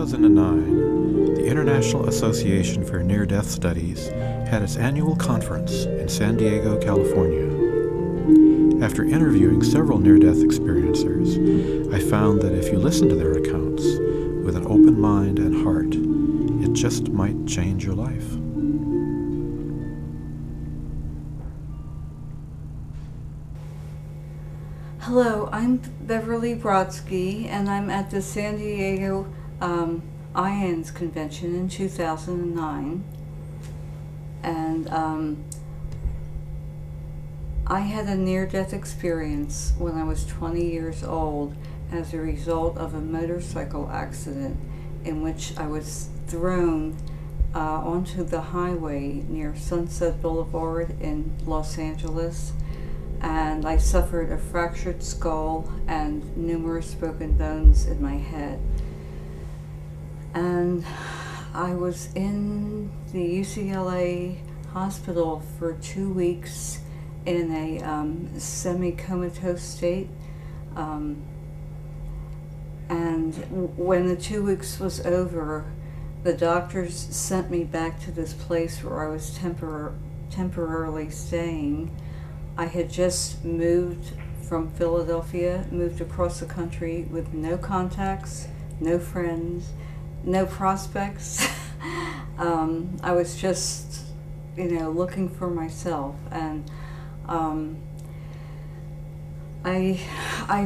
2009, the International Association for Near-Death Studies had its annual conference in San Diego, California. After interviewing several near-death experiencers, I found that if you listen to their accounts with an open mind and heart, it just might change your life. Hello, I'm Beverly Brodsky, and I'm at the San Diego IANDS convention in 2009. And I had a near-death experience when I was 20 years old as a result of a motorcycle accident in which I was thrown onto the highway near Sunset Boulevard in Los Angeles. And I suffered a fractured skull and numerous broken bones in my head. And I was in the UCLA hospital for 2 weeks in a semi-comatose state. And when the 2 weeks was over, the doctors sent me back to this place where I was temporarily staying. I had just moved from Philadelphia, moved across the country with no contacts, no friends, no prospects. I was just, looking for myself, and I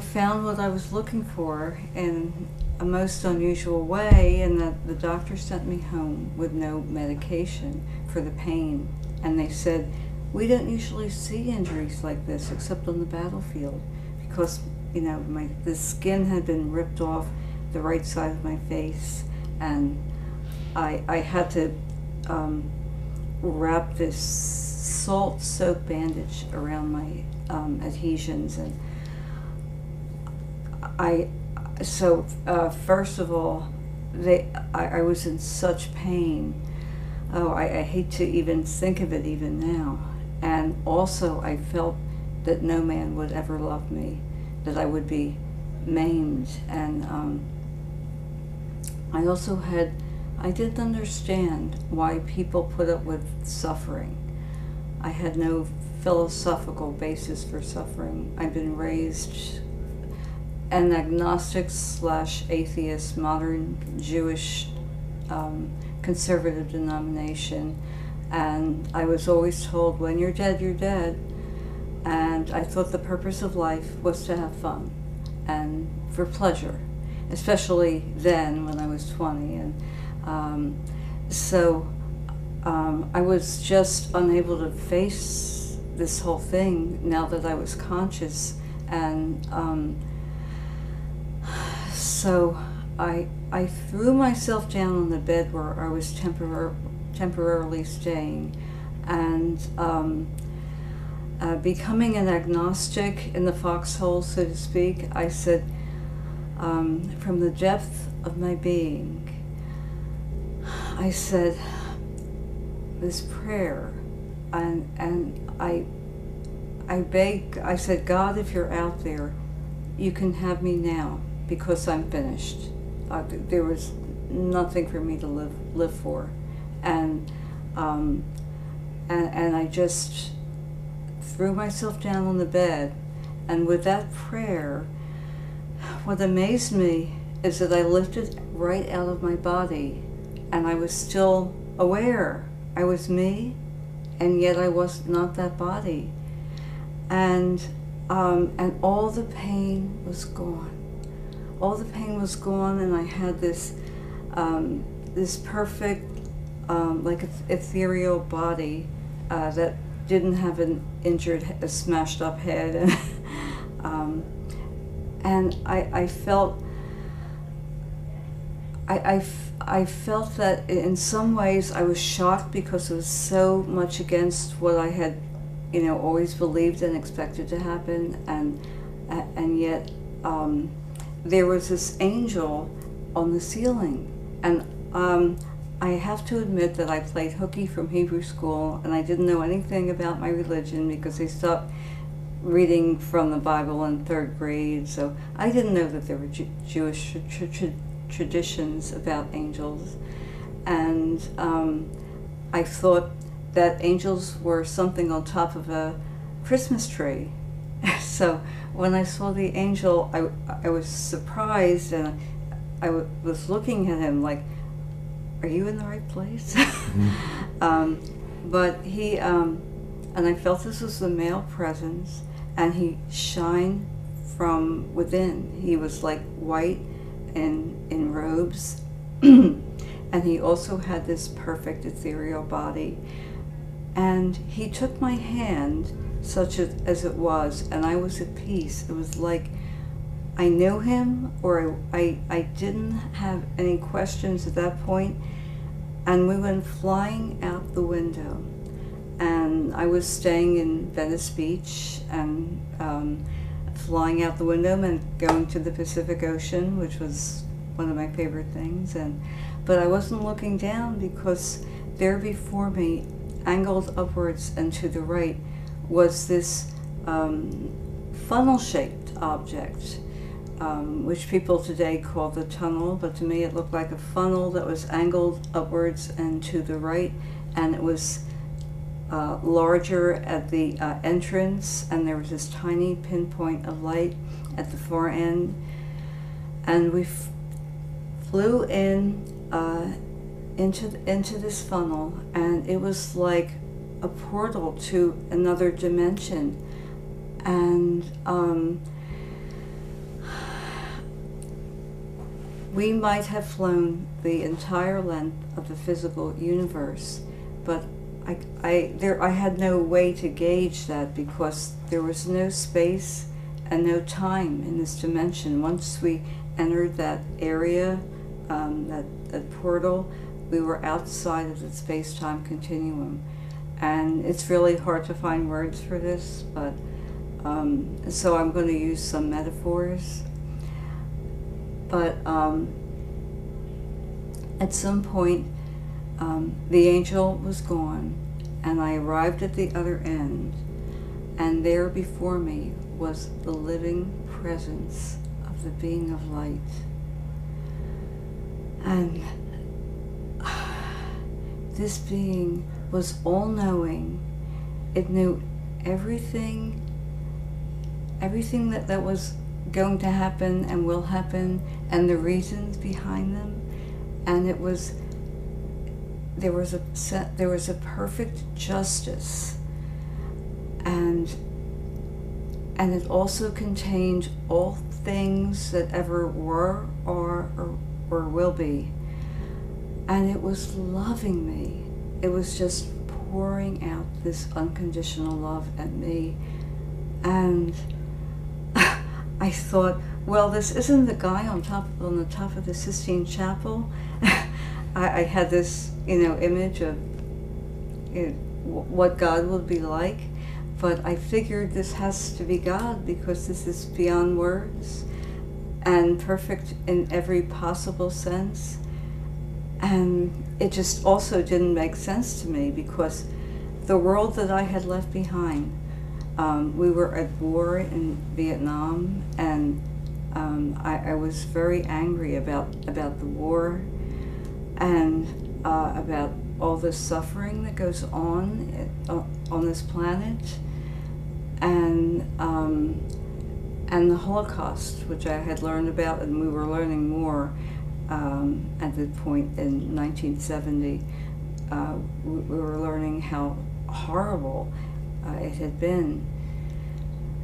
found what I was looking for in a most unusual way, in that the doctor sent me home with no medication for the pain, and they said, "We don't usually see injuries like this except on the battlefield," because, the skin had been ripped off the right side of my face, and I had to wrap this salt soap bandage around my adhesions, and first of all, I was in such pain. I hate to even think of it even now. And also I felt that no man would ever love me, that I would be maimed. And I didn't understand why people put up with suffering. I had no philosophical basis for suffering. I've been raised an agnostic/atheist, modern Jewish conservative denomination. And I was always told, when you're dead, you're dead. And I thought the purpose of life was to have fun and for pleasure, especially then when I was 20. And I was just unable to face this whole thing now that I was conscious. And so I threw myself down on the bed where I was temporarily staying, and becoming an agnostic in the foxhole, so to speak, I said, from the depth of my being, I said this prayer, and I said, "God, if you're out there, you can have me now, because I'm finished. There was nothing for me to live for." And I just threw myself down on the bed, and with that prayer, what amazed me is that I lifted right out of my body, and I was still aware. I was me, and yet I was not that body, and all the pain was gone. All the pain was gone, and I had this perfect, like ethereal body that didn't have an injured, smashed up head, and I felt that in some ways I was shocked, because it was so much against what I had, always believed and expected to happen, and yet there was this angel on the ceiling, and I have to admit that I played hooky from Hebrew school, and I didn't know anything about my religion because I stopped reading from the Bible in 3rd grade, so I didn't know that there were Jewish traditions about angels, and I thought that angels were something on top of a Christmas tree. So when I saw the angel, I was surprised, and I was looking at him like, are you in the right place? But he, and I felt this was the male presence, and he shined from within. He was like white and in robes, and he also had this perfect ethereal body. And he took my hand, such as it was, and I was at peace. It was like I knew him, or I didn't have any questions at that point. And we went flying out the window. And I was staying in Venice Beach, and flying out the window meant going to the Pacific Ocean, which was one of my favorite things. But I wasn't looking down, because there before me, angled upwards and to the right, was this funnel-shaped object, which people today call the tunnel, but to me it looked like a funnel that was angled upwards and to the right, and it was larger at the entrance, and there was this tiny pinpoint of light at the far end. And we flew into this funnel, and it was like a portal to another dimension. And we might have flown the entire length of the physical universe, but I had no way to gauge that, because there was no space and no time in this dimension. Once we entered that area, that portal, we were outside of the space-time continuum. And it's really hard to find words for this, but so I'm going to use some metaphors. But at some point, the angel was gone, and I arrived at the other end, and there before me was the living presence of the being of light. And this being was all-knowing. It knew everything that was going to happen and will happen, and the reasons behind them. And there was a perfect justice, and it also contained all things that ever were or will be. And it was loving me. It was just pouring out this unconditional love at me. And I thought, well, this isn't the guy on the top of the Sistine Chapel. I had this, image of what God would be like, but I figured this has to be God, because this is beyond words and perfect in every possible sense. And it just also didn't make sense to me, because the world that I had left behind, we were at war in Vietnam, and I was very angry about the war, and about all the suffering that goes on this planet, and the Holocaust, which I had learned about, and we were learning more at the point in 1970. We were learning how horrible it had been.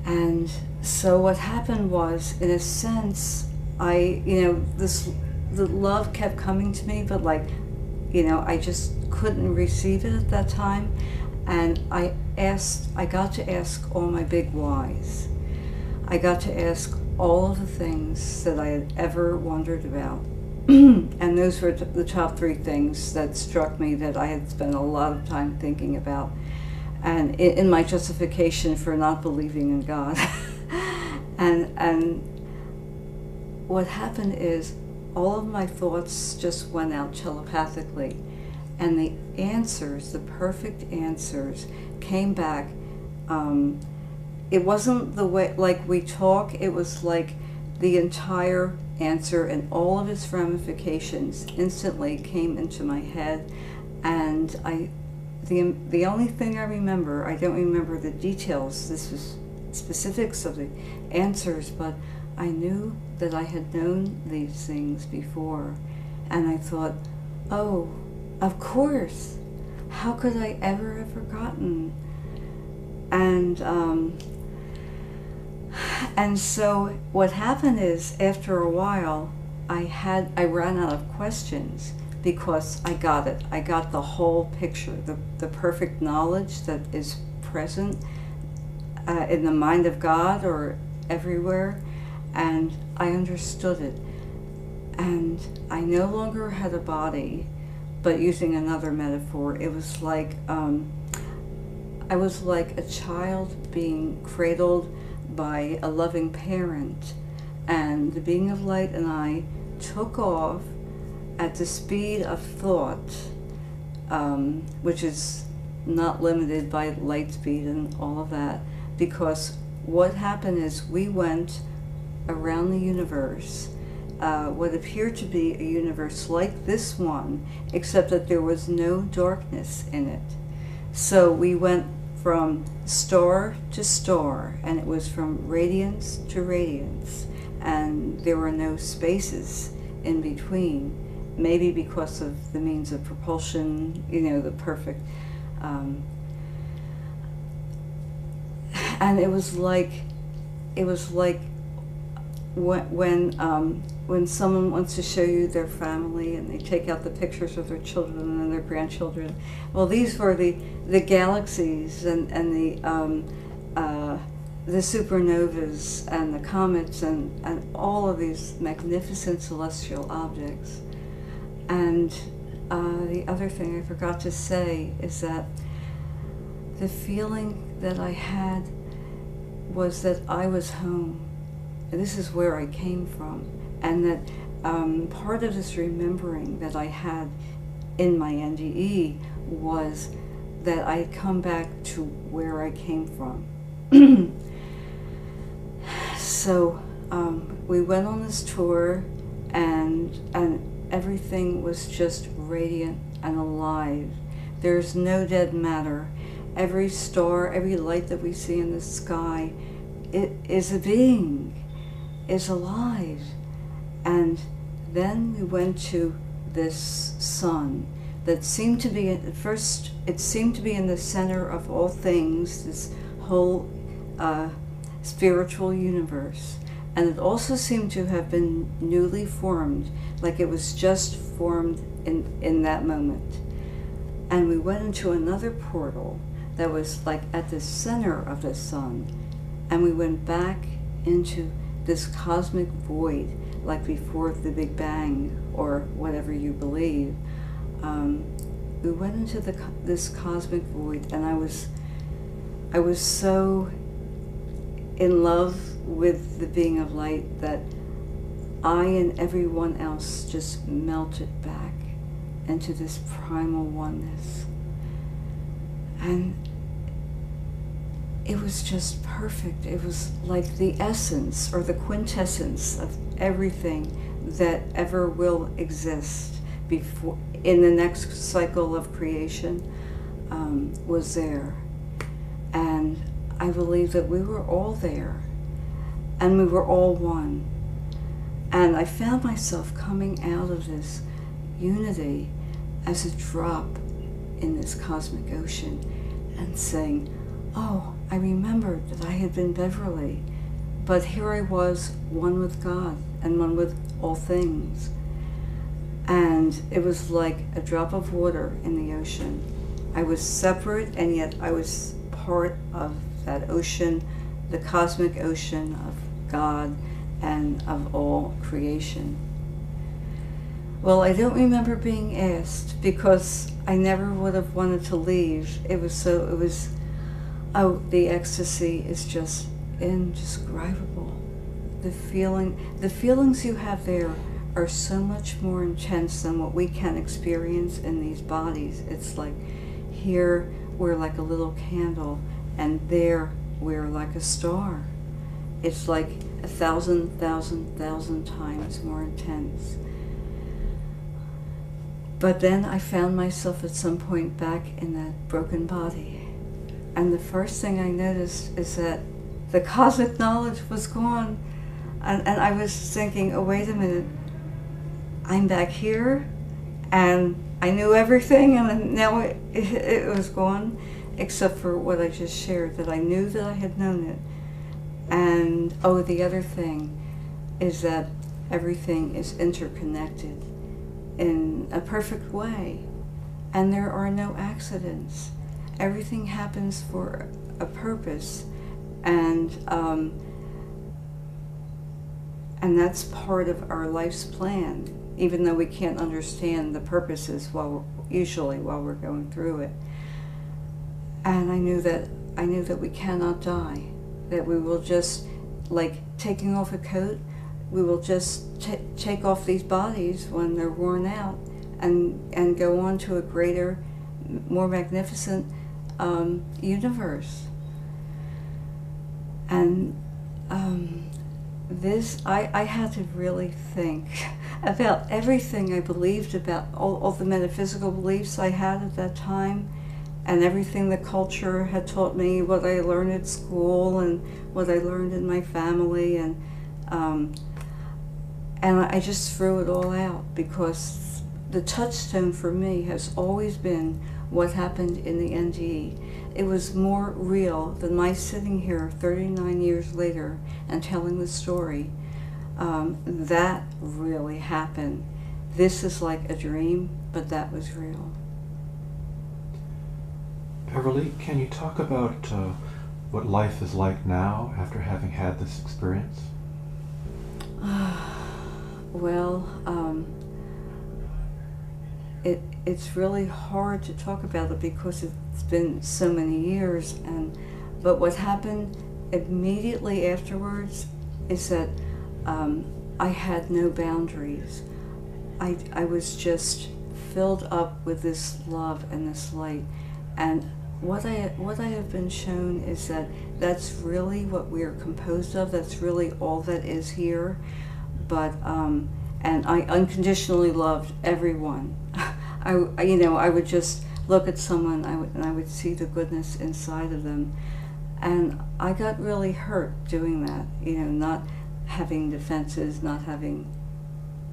And so what happened was, in a sense, the love kept coming to me, but I just couldn't receive it at that time. And I got to ask all my big whys. I got to ask all of the things that I had ever wondered about. And those were the top three things that struck me, that I had spent a lot of time thinking about, and in my justification for not believing in God. And what happened is, all of my thoughts just went out telepathically, and the answers, the perfect answers, came back. It wasn't the way like we talk. It was like the entire answer and all of its ramifications instantly came into my head, and the only thing I remember, I don't remember the details, this was specifics of the answers, but I knew that I had known these things before, and I thought, oh, of course, how could I ever have forgotten? And so what happened is, after a while, I ran out of questions, because I got it. I got the whole picture, the perfect knowledge that is present in the mind of God or everywhere, and I understood it. And I no longer had a body, but using another metaphor, it was like I was like a child being cradled by a loving parent, and the being of light and I took off at the speed of thought, which is not limited by light speed and all of that, because what happened is we went around the universe, what appeared to be a universe like this one, except that there was no darkness in it. So we went from star to star, and it was from radiance to radiance, and there were no spaces in between. Maybe because of the means of propulsion, you know, the perfect. And it was like when someone wants to show you their family and they take out the pictures of their children and their grandchildren. Well, these were the galaxies and the supernovas and the comets and all of these magnificent celestial objects. And the other thing I forgot to say is that the feeling that I had was that I was home. And this is where I came from. And that part of this remembering that I had in my NDE was that I had come back to where I came from. So we went on this tour, and everything was just radiant and alive. There's no dead matter. Every star, every light that we see in the sky, it is a being, is alive. And then we went to this sun that seemed to be, at first, it seemed to be in the center of all things, this whole spiritual universe. And it also seemed to have been newly formed, like it was just formed in that moment. And we went into another portal that was like at the center of the sun. And we went back into this cosmic void, like before the Big Bang, or whatever you believe. We went into this cosmic void, and I was so in love with the being of light that I and everyone else just melted back into this primal oneness. And it was just perfect. It was like the essence or the quintessence of everything that ever will exist before in the next cycle of creation was there. And I believe that we were all there, and we were all one. And I found myself coming out of this unity as a drop in this cosmic ocean and saying, oh, I remembered that I had been Beverly, but here I was, one with God and one with all things. And it was like a drop of water in the ocean. I was separate, and yet I was part of that ocean, the cosmic ocean of God and of all creation. Well, I don't remember being asked, because I never would have wanted to leave. Oh, the ecstasy is just indescribable. The feelings you have there are so much more intense than what we can experience in these bodies. It's like here we're like a little candle, and there we're like a star. it's like 1,000 times more intense. But then I found myself at some point back in that broken body. And the first thing I noticed is that the cosmic knowledge was gone. And I was thinking, oh, wait a minute, I'm back here, and I knew everything, and now it was gone, except for what I just shared, that I knew that I had known it. And, oh, the other thing is that everything is interconnected in a perfect way, and there are no accidents. Everything happens for a purpose, and that's part of our life's plan, even though we can't understand the purposes usually while we're going through it. And I knew that we cannot die, that we will just, like taking off a coat, we will just take off these bodies when they're worn out and go on to a greater, more magnificent universe. And I had to really think about everything I believed, about all the metaphysical beliefs I had at that time, and everything the culture had taught me, what I learned at school and what I learned in my family, and I just threw it all out, because the touchstone for me has always been what happened in the NDE. It was more real than my sitting here 39 years later and telling the story. That really happened. This is like a dream, but that was real. Beverly, can you talk about what life is like now after having had this experience? Well, it's really hard to talk about it because it's been so many years, but what happened immediately afterwards is that I had no boundaries. I was just filled up with this love and this light, and what I have been shown is that that's really what we are composed of. That's really all that is here. But and I unconditionally loved everyone. I would just look at someone and I would see the goodness inside of them, and I got really hurt doing that. Not having defenses, not having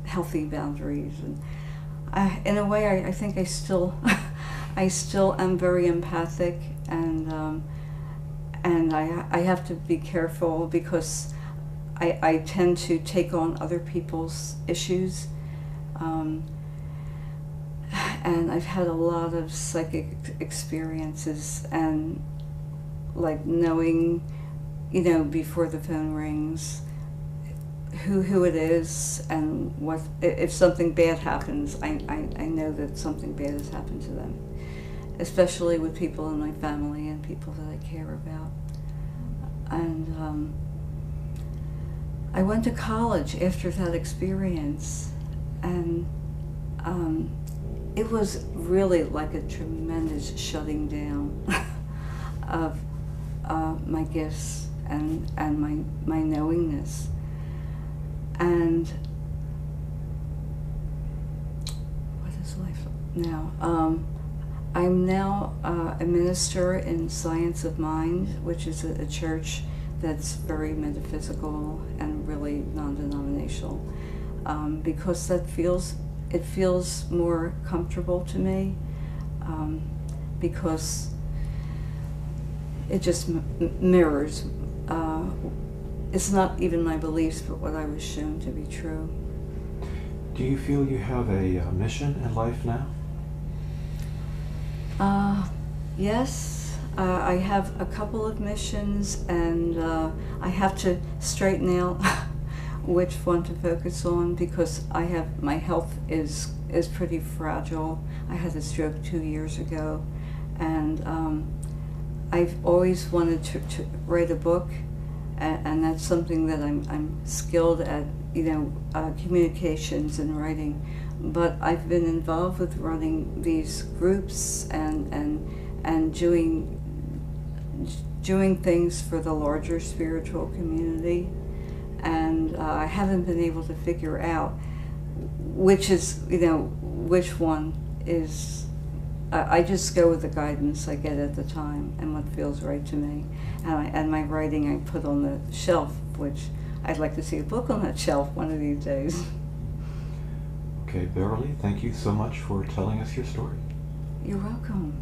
healthy boundaries, and in a way, I think I still am very empathic, and I have to be careful because I tend to take on other people's issues, and I've had a lot of psychic experiences, and like knowing, before the phone rings, who it is, and what if something bad happens. I know that something bad has happened to them, especially with people in my family and people that I care about. And I went to college after that experience, and it was really like a tremendous shutting down of my gifts and my knowingness. And what is life now? I'm now a minister in Science of Mind, which is a church that's very metaphysical and really non-denominational, because it feels more comfortable to me, because it just mirrors. It's not even my beliefs, but what I was shown to be true. Do you feel you have a mission in life now? Yes, I have a couple of missions, and I have to straighten out which one to focus on, because my health is pretty fragile. I had a stroke 2 years ago, and I've always wanted to write a book, and that's something that I'm skilled at, communications and writing. But I've been involved with running these groups and doing doing things for the larger spiritual community, and I haven't been able to figure out which one is. I just go with the guidance I get at the time and what feels right to me. And my writing I put on the shelf, which I'd like to see a book on that shelf one of these days. Okay, Beverly, thank you so much for telling us your story. You're welcome.